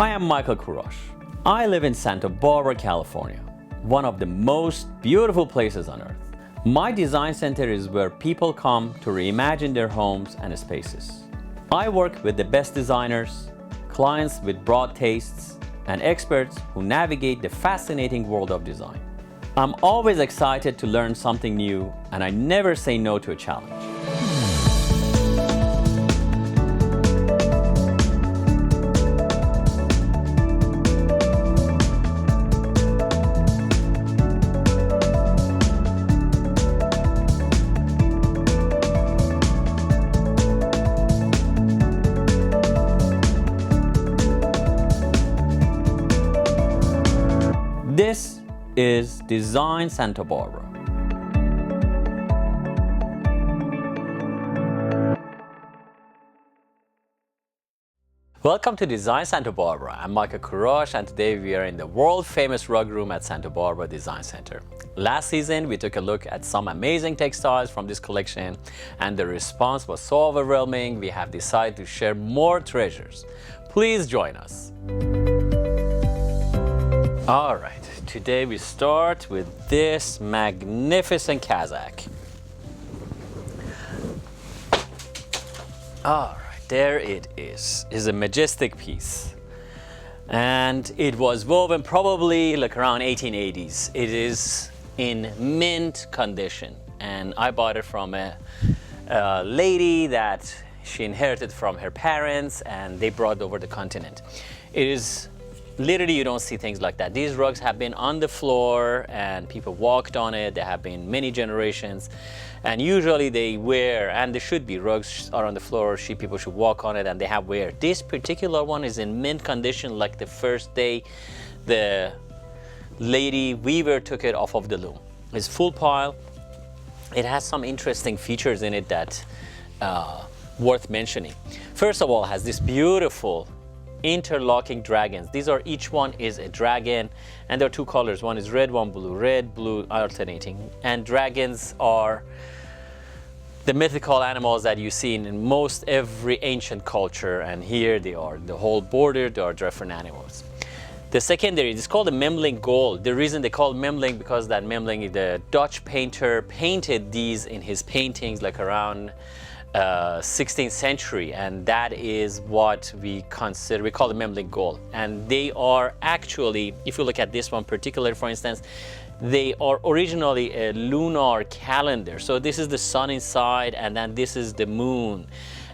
Hi, I'm Michael Kurosh. I live in Santa Barbara, California, one of the most beautiful places on earth. My design center is where people come to reimagine their homes and spaces. I work with the best designers, clients with broad tastes, and experts who navigate the fascinating world of design. I'm always excited to learn something new, and I never say no to a challenge. This is Design Santa Barbara. Welcome to Design Santa Barbara. I'm Michael Kurosh, and today we are in the world-famous rug room at Santa Barbara Design Center. Last season, we took a look at some amazing textiles from this collection, and the response was so overwhelming, we have decided to share more treasures. Please join us. All right. Today we start with this magnificent Kazakh. All right, there it is. It's a majestic piece. And it was woven probably like around 1880s. It is in mint condition. And I bought it from a lady that she inherited from her parents, and they brought it over the continent. It is literally, you don't see things like that. These rugs have been on the floor and people walked on it. There have been many generations, and usually they wear, and there should be, rugs are on the floor, people should walk on it and they have wear. This particular one is in mint condition, like the first day the lady weaver took it off of the loom. It's full pile. It has some interesting features in it that worth mentioning. First of all, it has this beautiful interlocking dragons. These are, each one is a dragon, and there are two colors. One is red, one blue. Red, blue alternating. And dragons are the mythical animals that you see in most every ancient culture, and here they are. The whole border, there are different animals. The secondary is called the Memling gold. The reason they call it Memling, because that Memling, the Dutch painter, painted these in his paintings like around 16th century, and that is what we consider, we call the Memling gold. And they are actually, if you look at this one particular, for instance, they are originally a lunar calendar. So this is the sun inside, and then this is the moon.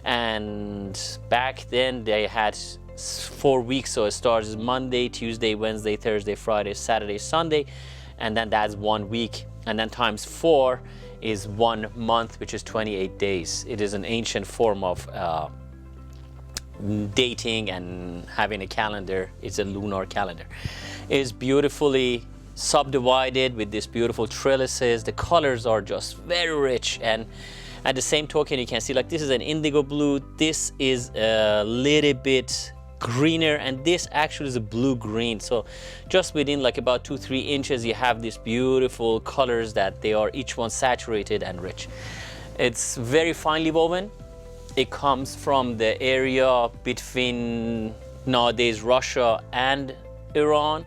And back then they had 4 weeks, so it starts Monday, Tuesday, Wednesday, Thursday, Friday, Saturday, Sunday, and then that's 1 week, and then times 4 is 1 month, which is 28 days. It is an ancient form of dating and having a calendar. It's a lunar calendar. It is beautifully subdivided with these beautiful trellises. The colors are just very rich, and at the same token, you can see like this is an indigo blue. This is a little bit greener, and this actually is a blue-green. So just within like about 2-3 inches, you have these beautiful colors that they are each one saturated and rich. It's very finely woven. It comes from the area between nowadays Russia and Iran.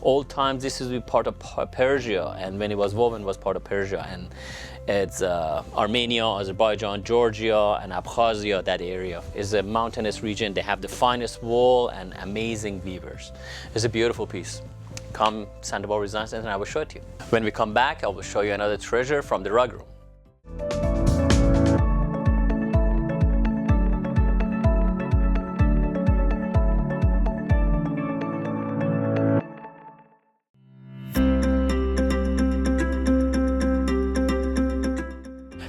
Old times this is part of Persia, and when it was woven, it was part of Persia, and it's Armenia, Azerbaijan, Georgia, and Abkhazia. That area is a mountainous region. They have the finest wool and amazing weavers. It's a beautiful piece. Come Santa Barbara Design Center and I will show it to you. When we come back, I will show you another treasure from the rug room.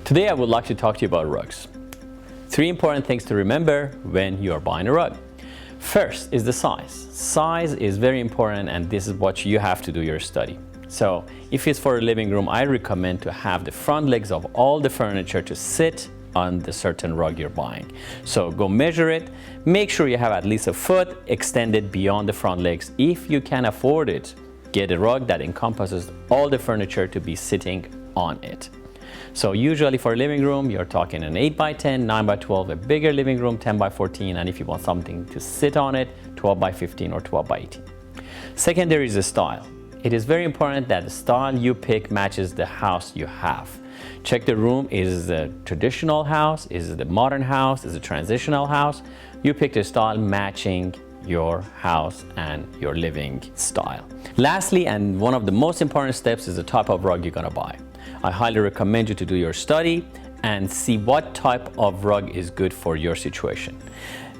Today I would like to talk to you about rugs. 3 important things to remember when you are buying a rug. First is the size. Size is very important, and this is what you have to do your study. So if it's for a living room, I recommend to have the front legs of all the furniture to sit on the certain rug you're buying. So go measure it. Make sure you have at least a foot extended beyond the front legs. If you can afford it, get a rug that encompasses all the furniture to be sitting on it. So usually for a living room, you're talking an 8x10, 9x12, a bigger living room, 10x14, and if you want something to sit on it, 12x15 or 12x18. Second, there is a style. It is very important that the style you pick matches the house you have. Check the room. Is it a traditional house? Is it a modern house? Is it a transitional house? You pick the style matching your house and your living style. Lastly, and one of the most important steps, is the type of rug you're gonna buy. I highly recommend you to do your study and see what type of rug is good for your situation.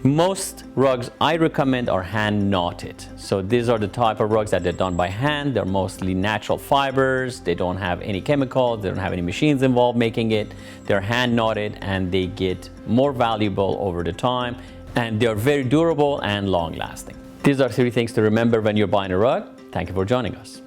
Most rugs I recommend are hand knotted. So these are the type of rugs that they're done by hand. They're mostly natural fibers. They don't have any chemicals. They don't have any machines involved making it. They're hand knotted and they get more valuable over the time, and they're very durable and long lasting. These are 3 things to remember when you're buying a rug. Thank you for joining us.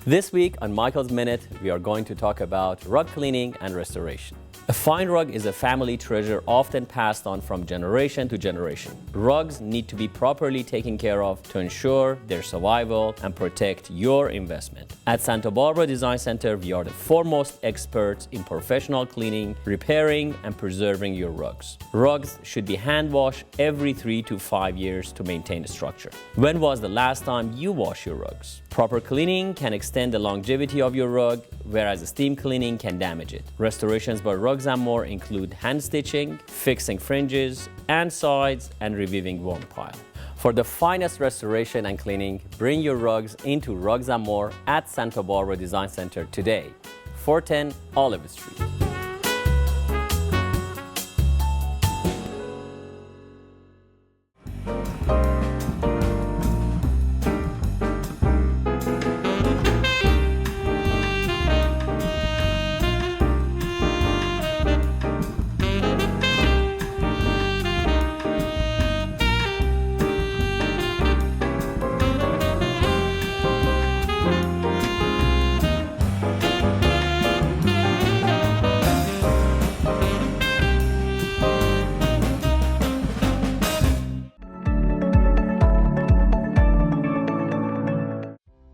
This week on Michael's Minute, we are going to talk about rug cleaning and restoration. A fine rug is a family treasure often passed on from generation to generation. Rugs need to be properly taken care of to ensure their survival and protect your investment. At Santa Barbara Design Center, we are the foremost experts in professional cleaning, repairing, and preserving your rugs. Rugs should be hand washed every 3 to 5 years to maintain the structure. When was the last time you washed your rugs? Proper cleaning can extend the longevity of your rug, whereas steam cleaning can damage it. Restorations by Rugs & More include hand stitching, fixing fringes and sides, and reviewing worn pile. For the finest restoration and cleaning, bring your rugs into Rugs & More at Santa Barbara Design Center today, 410 Olive Street.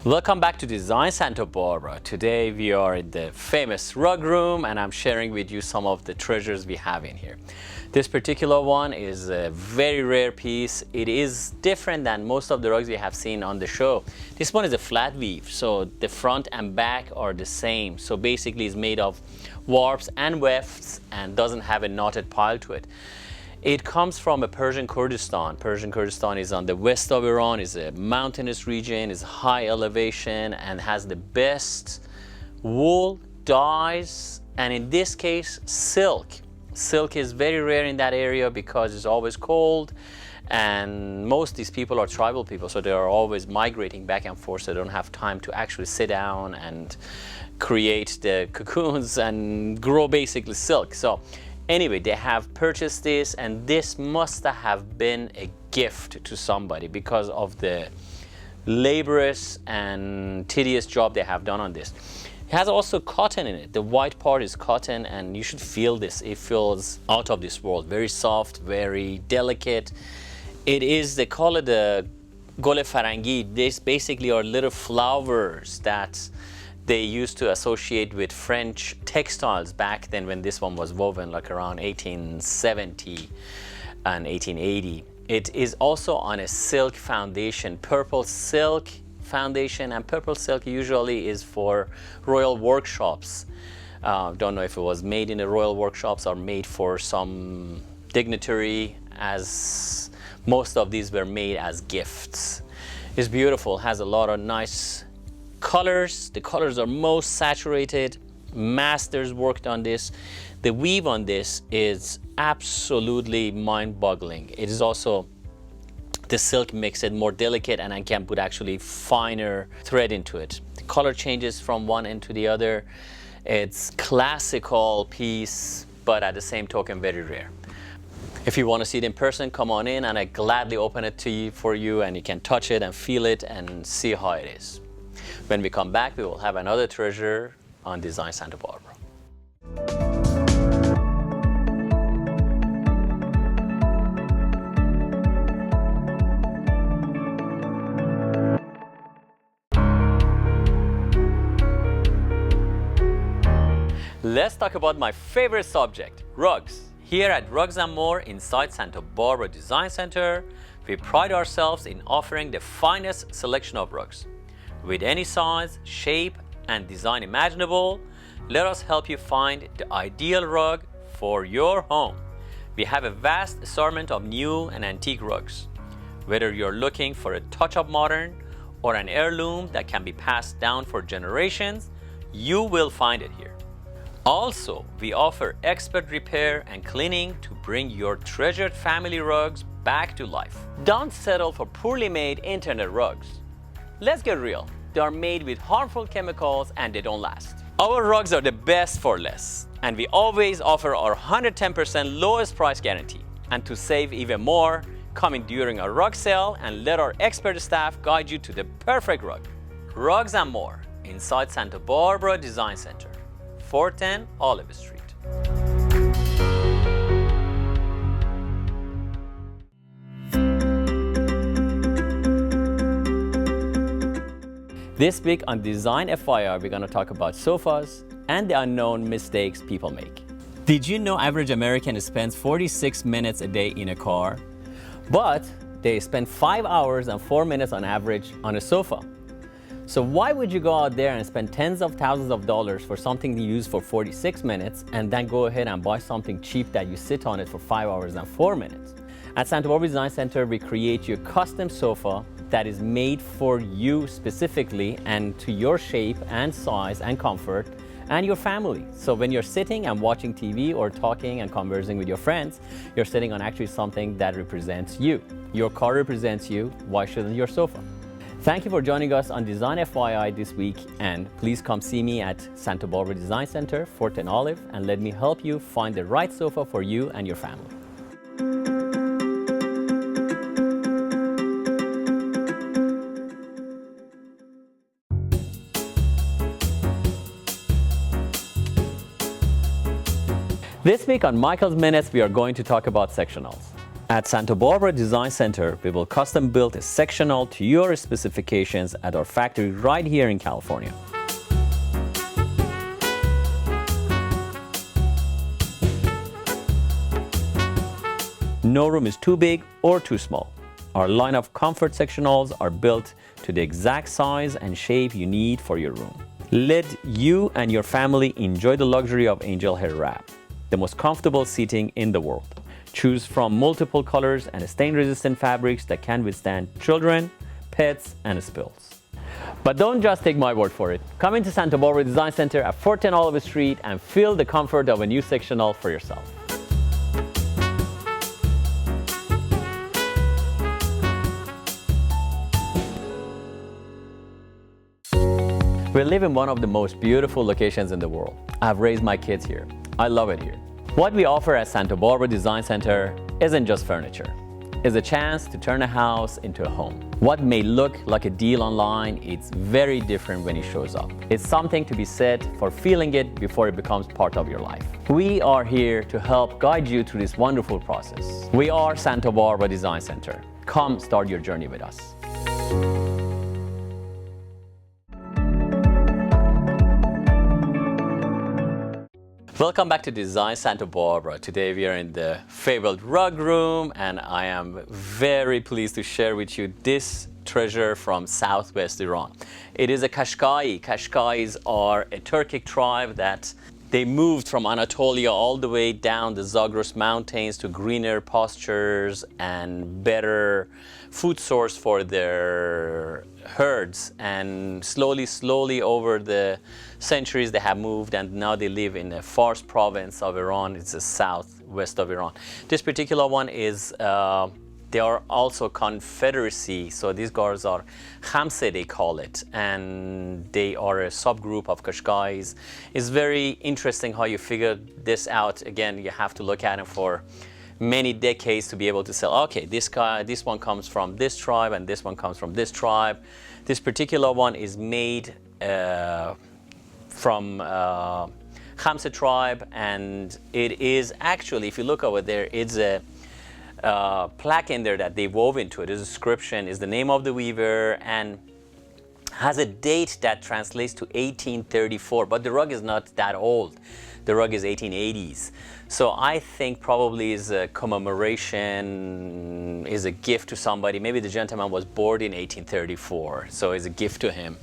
Welcome back to Design Santa Barbara. Today we are in the famous rug room and I'm sharing with you some of the treasures we have in here. This particular one is a very rare piece. It is different than most of the rugs we have seen on the show. This one is a flat weave, so the front and back are the same. So basically it's made of warps and wefts and doesn't have a knotted pile to it. It comes from a Persian Kurdistan. Persian Kurdistan is on the west of Iran, is a mountainous region, is high elevation, and has the best wool, dyes, and in this case, silk. Silk is very rare in that area because it's always cold, and most of these people are tribal people, so they are always migrating back and forth, so they don't have time to actually sit down and create the cocoons and grow basically silk. So anyway, they have purchased this, and this must have been a gift to somebody because of the laborious and tedious job they have done on this. It has also cotton in it. The white part is cotton, and you should feel this. It feels out of this world. Very soft, very delicate. It is, they call it the gole farangi. These basically are little flowers that they used to associate with French textiles back then when this one was woven, like around 1870 and 1880. It is also on a silk foundation, purple silk foundation, and purple silk usually is for royal workshops. Don't know if it was made in the royal workshops or made for some dignitary, as most of these were made as gifts. It's beautiful, has a lot of nice colors. The colors are most saturated. Masters worked on this. The weave on this is absolutely mind-boggling. It is also, the silk makes it more delicate, and I can put actually finer thread into it. The color changes from one end to the other. It's classical piece, but at the same token very rare. If you want to see it in person, come on in and I gladly open it to you for you, and you can touch it and feel it and see how it is. When we come back, we will have another treasure on Design Santa Barbara. Let's talk about my favorite subject, rugs. Here at Rugs & More inside Santa Barbara Design Center, we pride ourselves in offering the finest selection of rugs. With any size, shape, and design imaginable, let us help you find the ideal rug for your home. We have a vast assortment of new and antique rugs. Whether you're looking for a touch of modern or an heirloom that can be passed down for generations, you will find it here. Also, we offer expert repair and cleaning to bring your treasured family rugs back to life. Don't settle for poorly made internet rugs. Let's get real. They are made with harmful chemicals and they don't last. Our rugs are the best for less, and we always offer our 110% lowest price guarantee. And to save even more, come in during our rug sale and let our expert staff guide you to the perfect rug. Rugs & More inside Santa Barbara Design Center, 410 Olive Street. This week on Design FYI, we're going to talk about sofas and the unknown mistakes people make. Did you know average American spends 46 minutes a day in a car? But they spend 5 hours and 4 minutes on average on a sofa. So why would you go out there and spend tens of thousands of dollars for something you use for 46 minutes and then go ahead and buy something cheap that you sit on it for 5 hours and 4 minutes? At Santa Barbara Design Center, we create you a custom sofa that is made for you specifically and to your shape and size and comfort and your family. So when you're sitting and watching TV or talking and conversing with your friends, you're sitting on actually something that represents you. Your car represents you, why shouldn't your sofa? Thank you for joining us on Design FYI this week, and please come see me at Santa Barbara Design Center, 410 Olive, and let me help you find the right sofa for you and your family. This week on Michael's Minutes, we are going to talk about sectionals. At Santa Barbara Design Center, we will custom build a sectional to your specifications at our factory right here in California. No room is too big or too small. Our line of comfort sectionals are built to the exact size and shape you need for your room. Let you and your family enjoy the luxury of angel hair wrap, the most comfortable seating in the world. Choose from multiple colors and stain-resistant fabrics that can withstand children, pets, and spills. But don't just take my word for it. Come into Santa Barbara Design Center at 410 Olive Street and feel the comfort of a new sectional for yourself. We live in one of the most beautiful locations in the world. I've raised my kids here. I love it here. What we offer at Santa Barbara Design Center isn't just furniture. It's a chance to turn a house into a home. What may look like a deal online, it's very different when it shows up. It's something to be said for feeling it before it becomes part of your life. We are here to help guide you through this wonderful process. We are Santa Barbara Design Center. Come start your journey with us. Welcome back to Design Santa Barbara. Today we are in the fabled rug room, and I am very pleased to share with you this treasure from southwest Iran. It is a Qashqai. Qashqais are a Turkic tribe that they moved from Anatolia all the way down the Zagros mountains to greener pastures and better food source for their herds, and slowly over the centuries they have moved, and now they live in the Fars province of Iran. It's the southwest of Iran. This particular one is they are also confederacy, so these guys are Khamse, they call it, and they are a subgroup of Qashqais. It's very interesting how you figure this out. Again, you have to look at it for many decades to be able to say, okay, this one comes from this tribe and this one comes from this tribe. This particular one is made from Khamse tribe, and it is actually, if you look over there, it's a plaque in there that they wove into it. The description is the name of the weaver and has a date that translates to 1834, but the rug is not that old. The rug is 1880s. So I think probably is a commemoration, is a gift to somebody. Maybe the gentleman was born in 1834, so it's a gift to him.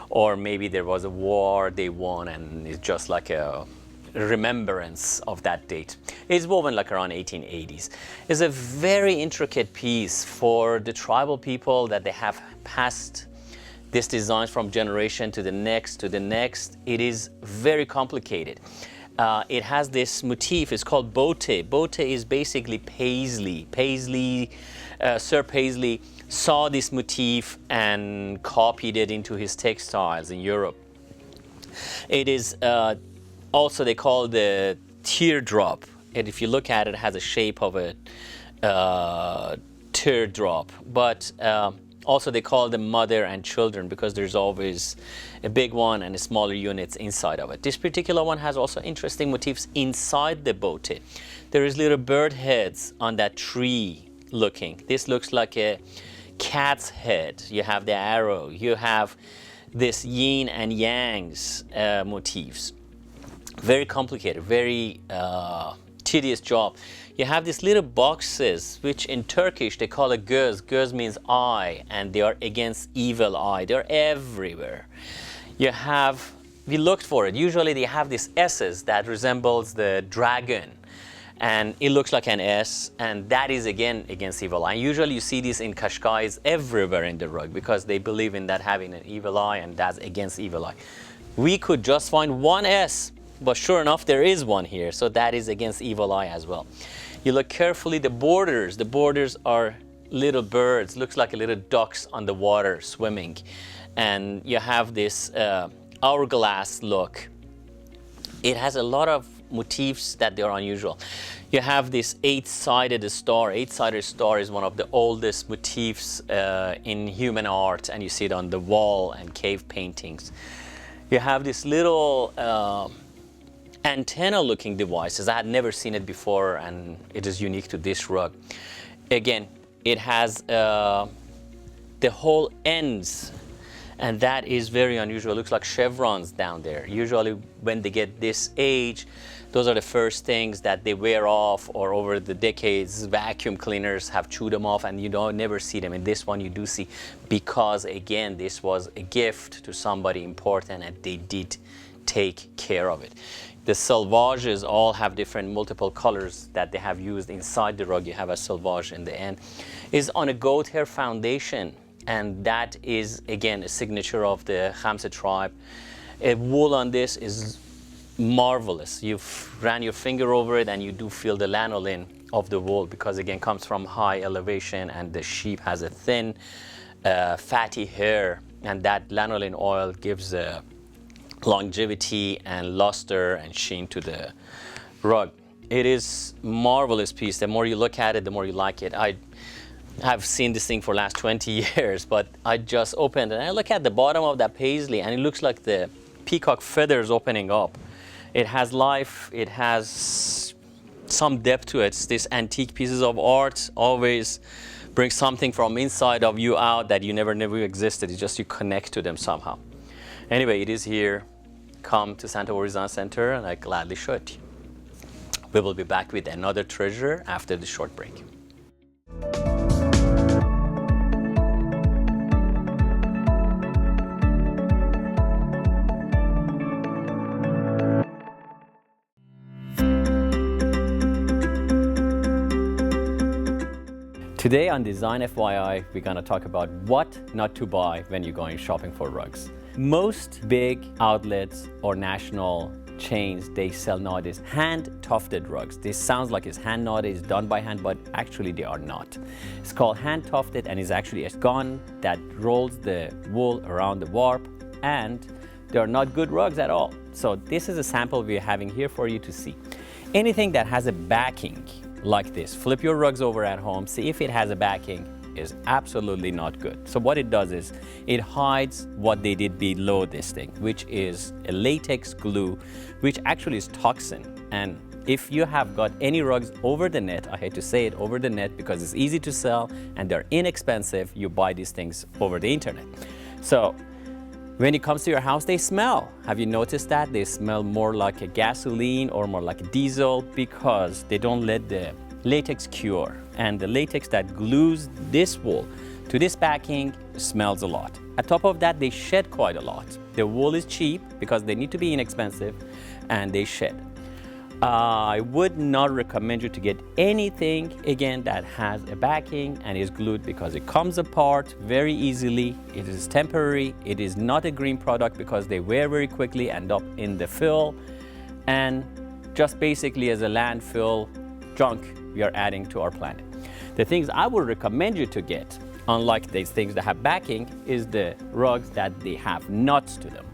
Or maybe there was a war they won and it's just like a remembrance of that date. It's woven like around 1880s. It's a very intricate piece for the tribal people that they have passed this design from generation to the next to the next. It is very complicated. It has this motif, it's called bote. Bote is basically paisley. Sir Paisley saw this motif and copied it into his textiles in Europe. It is also, they call the teardrop. And if you look at it, it has a shape of a teardrop. But also they call them mother and children because there's always a big one and a smaller units inside of it. This particular one has also interesting motifs inside the bote. There is little bird heads on that tree looking. This looks like a cat's head. You have the arrow. You have this yin and yang's motifs. Very complicated, very tedious job. You have these little boxes, which in Turkish they call it göz. Göz means eye, and they are against evil eye. They're everywhere. You have, we looked for it. Usually they have these S's that resembles the dragon, and it looks like an S, and that is again against evil eye. Usually you see this in Qashqais everywhere in the rug because they believe in that having an evil eye, and that's against evil eye. We could just find one S, but sure enough there is one here, so that is against evil eye as well. You look carefully, the borders are little birds, looks like a little ducks on the water swimming, and you have this hourglass look. It has a lot of motifs that they are unusual. You have this eight-sided star. Eight-sided star is one of the oldest motifs in human art, and you see it on the wall and cave paintings. You have this little antenna looking devices. I had never seen it before, and it is unique to this rug. Again, it has the whole ends, and that is very unusual. It looks like chevrons down there. Usually when they get this age, those are the first things that they wear off, or over the decades vacuum cleaners have chewed them off, and you don't never see them. In this one you do see, because again this was a gift to somebody important and they did take care of it. The selvages all have different multiple colors that they have used inside the rug. You have a selvage in the end. Is on a goat hair foundation, and that is again a signature of the Khamsa tribe. A wool on this is marvelous. You've ran your finger over it and you do feel the lanolin of the wool, because again comes from high elevation and the sheep has a thin fatty hair, and that lanolin oil gives longevity and luster and sheen to the rug. It is marvelous piece. The more you look at it, the more you like it. I have seen this thing for the last 20 years, but I just opened it and I look at the bottom of that paisley and it looks like the peacock feathers opening up. It has life, it has some depth to it. These antique pieces of art always bring something from inside of you out that you never knew existed. It's just you connect to them somehow. Anyway, it is here. Come to Santa Horizon Center and I gladly show it to you. We will be back with another treasure after the short break. Today on Design FYI, we're going to talk about what not to buy when you're going shopping for rugs. Most big outlets or national chains, they sell nowadays hand-tufted rugs. This sounds like it's hand knotted, it's done by hand, but actually they are not. It's called hand-tufted and is actually a gun that rolls the wool around the warp, and they are not good rugs at all. So this is a sample we're having here for you to see. Anything that has a backing like this, flip your rugs over at home, see if it has a backing, is absolutely not good. So what it does is it hides what they did below this thing, which is a latex glue, which actually is toxin. And if you have got any rugs over the net, I hate to say it, over the net, because it's easy to sell and they're inexpensive, you buy these things over the internet. So When it comes to your house, they smell. Have you noticed that? They smell more like a gasoline or more like a diesel because they don't let the latex cure. And the latex that glues this wool to this backing smells a lot. On top of that, they shed quite a lot. The wool is cheap because they need to be inexpensive and they shed. I would not recommend you to get anything, again, that has a backing and is glued because it comes apart very easily. It is temporary. It is not a green product because they wear very quickly, end up in the fill, and just basically as a landfill junk we are adding to our planet. The things I would recommend you to get, unlike these things that have backing, is the rugs that they have nuts to them.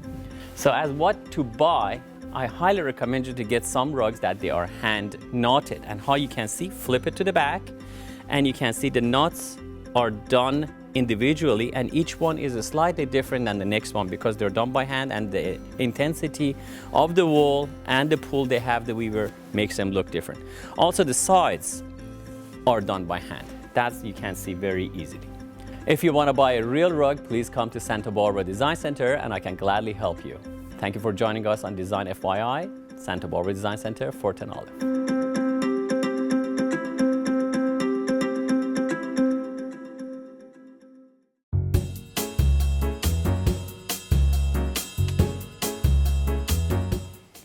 So as what to buy, I highly recommend you to get some rugs that they are hand knotted. And how you can see, flip it to the back and you can see the knots are done individually and each one is slightly different than the next one because they're done by hand and the intensity of the wool and the pull they have, the weaver, makes them look different. Also the sides are done by hand. That you can see very easily. If you want to buy a real rug, please come to Santa Barbara Design Center and I can gladly help you. Thank you for joining us on Design FYI, Santa Barbara Design Center, 410 Olive.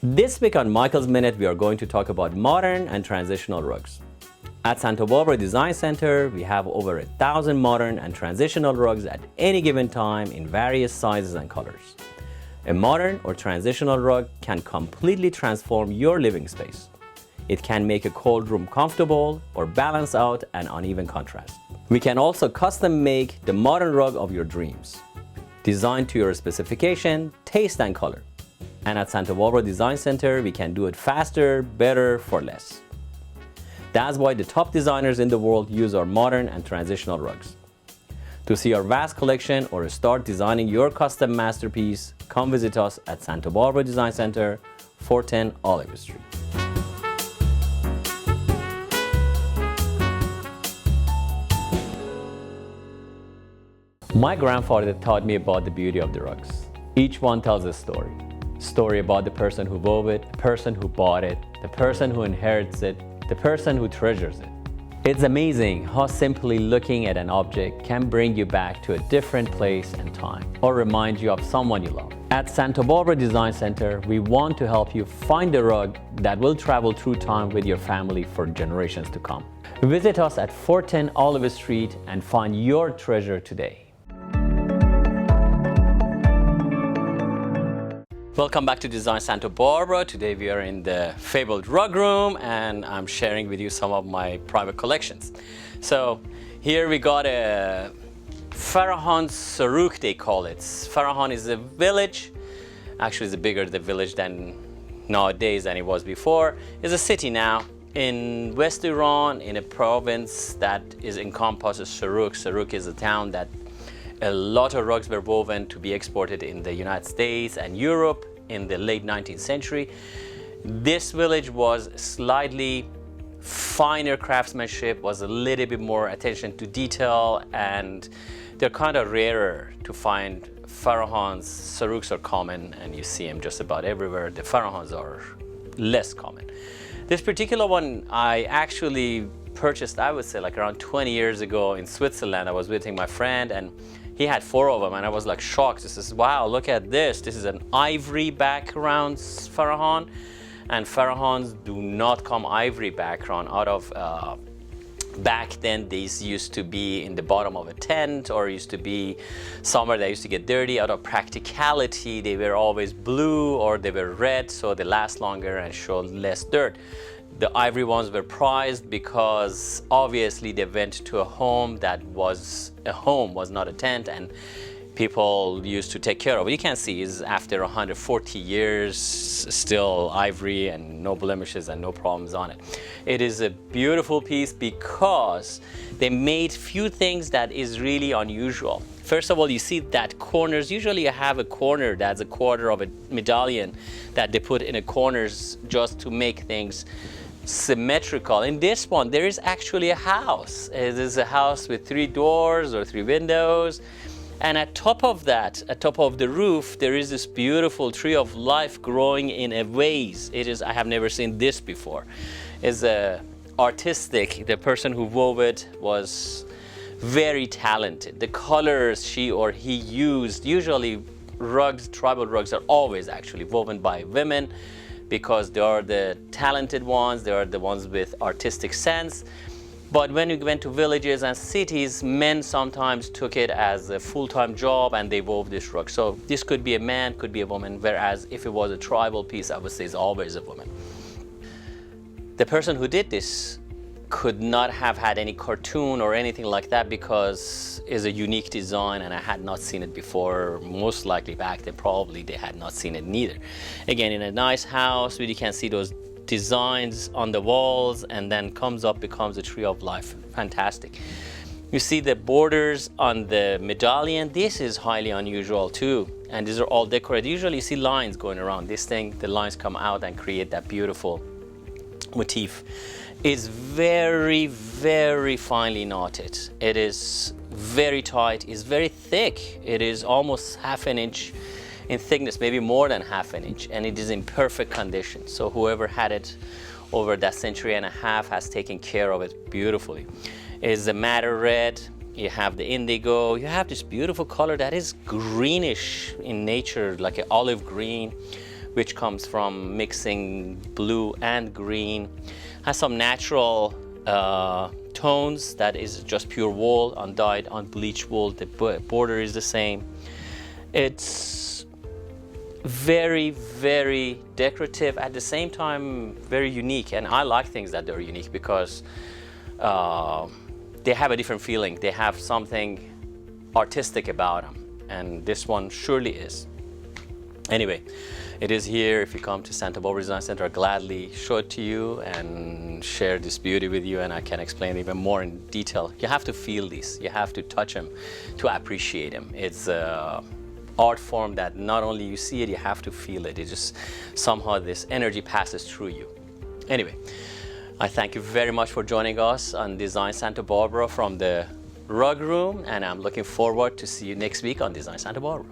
This week on Michael's Minute, we are going to talk about modern and transitional rugs. At Santa Barbara Design Center, we have over 1,000 modern and transitional rugs at any given time in various sizes and colors. A modern or transitional rug can completely transform your living space. It can make a cold room comfortable or balance out an uneven contrast. We can also custom make the modern rug of your dreams, designed to your specification, taste and color. And at Santa Barbara Design Center, we can do it faster, better, for less. That's why the top designers in the world use our modern and transitional rugs. To see our vast collection or start designing your custom masterpiece, come visit us at Santa Barbara Design Center, 410 Olive Street. My grandfather taught me about the beauty of the rugs. Each one tells a story. Story about the person who wove it, the person who bought it, the person who inherits it, the person who treasures it. It's amazing how simply looking at an object can bring you back to a different place and time, or remind you of someone you love. At Santa Barbara Design Center, we want to help you find a rug that will travel through time with your family for generations to come. Visit us at 410 Olive Street and find your treasure today. Welcome back to Design Santa Barbara. Today we are in the fabled rug room and I'm sharing with you some of my private collections. So here we got a Farahon Saruk, they call it. Farahon is a village. Actually it's bigger the village than nowadays than it was before. It's a city now in West Iran, in a province that is encompasses Saruk. Saruk is a town that a lot of rugs were woven to be exported in the United States and Europe in the late 19th century. This village was slightly finer craftsmanship, was a little bit more attention to detail, and they're kind of rarer to find. Farahons, Saruks are common and you see them just about everywhere. The Farahons are less common. This particular one I actually purchased, I would say like around 20 years ago in Switzerland. I was visiting my friend and he had 4 of them and I was like shocked. This is, wow, look at this. This is an ivory background Farahon, and Farahons do not come ivory background out of, back then these used to be in the bottom of a tent or used to be somewhere that used to get dirty. Out of practicality, they were always blue or they were red, so they last longer and show less dirt. The ivory ones were prized because obviously they went to a home that was a home, was not a tent, and people used to take care of it. You can see is after 140 years still ivory and no blemishes and no problems on it. It is a beautiful piece because they made few things that is really unusual. First of all, you see that corners, usually you have a corner that's a quarter of a medallion that they put in the corners just to make things symmetrical. In this one, there is actually a house. It is a house with 3 doors or 3 windows, And at top of that, at top of the roof, there is this beautiful tree of life growing in a vase. It is, I have never seen this before. It's artistic. The person who wove it was very talented. The colors she or he used, usually rugs, tribal rugs are always actually woven by women because they are the talented ones, they are the ones with artistic sense. But when we went to villages and cities, men sometimes took it as a full-time job and they wove this rug. So this could be a man, could be a woman, whereas if it was a tribal piece, I would say it's always a woman. The person who did this could not have had any cartoon or anything like that because it's a unique design and I had not seen it before. Most likely back then, probably they had not seen it neither. Again, in a nice house where you can see those designs on the walls and then comes up, becomes a tree of life. Fantastic. You see the borders on the medallion. This is highly unusual too. And these are all decorated. Usually you see lines going around. This thing, the lines come out and create that beautiful motif. It's very, very finely knotted. It is very tight. It's very thick. It is almost half an inch in thickness, maybe more than half an inch, and it is in perfect condition. So whoever had it over that century and a half has taken care of it beautifully. It is a madder red. You have the indigo. You have this beautiful color that is greenish in nature, like an olive green, which comes from mixing blue and green. Has some natural tones that is just pure wool, undyed, unbleached wool. The border is the same. It's very, very decorative, at the same time very unique. And I like things that are unique because they have a different feeling. They have something artistic about them. And this one surely is. Anyway, it is here. If you come to Santa Barbara Design Center, I'll gladly show it to you and share this beauty with you, and I can explain even more in detail. You have to feel these. You have to touch them to appreciate them. It's an art form that not only you see it, you have to feel it. It just somehow this energy passes through you. Anyway, I thank you very much for joining us on Design Santa Barbara from the Rug Room, and I'm looking forward to see you next week on Design Santa Barbara.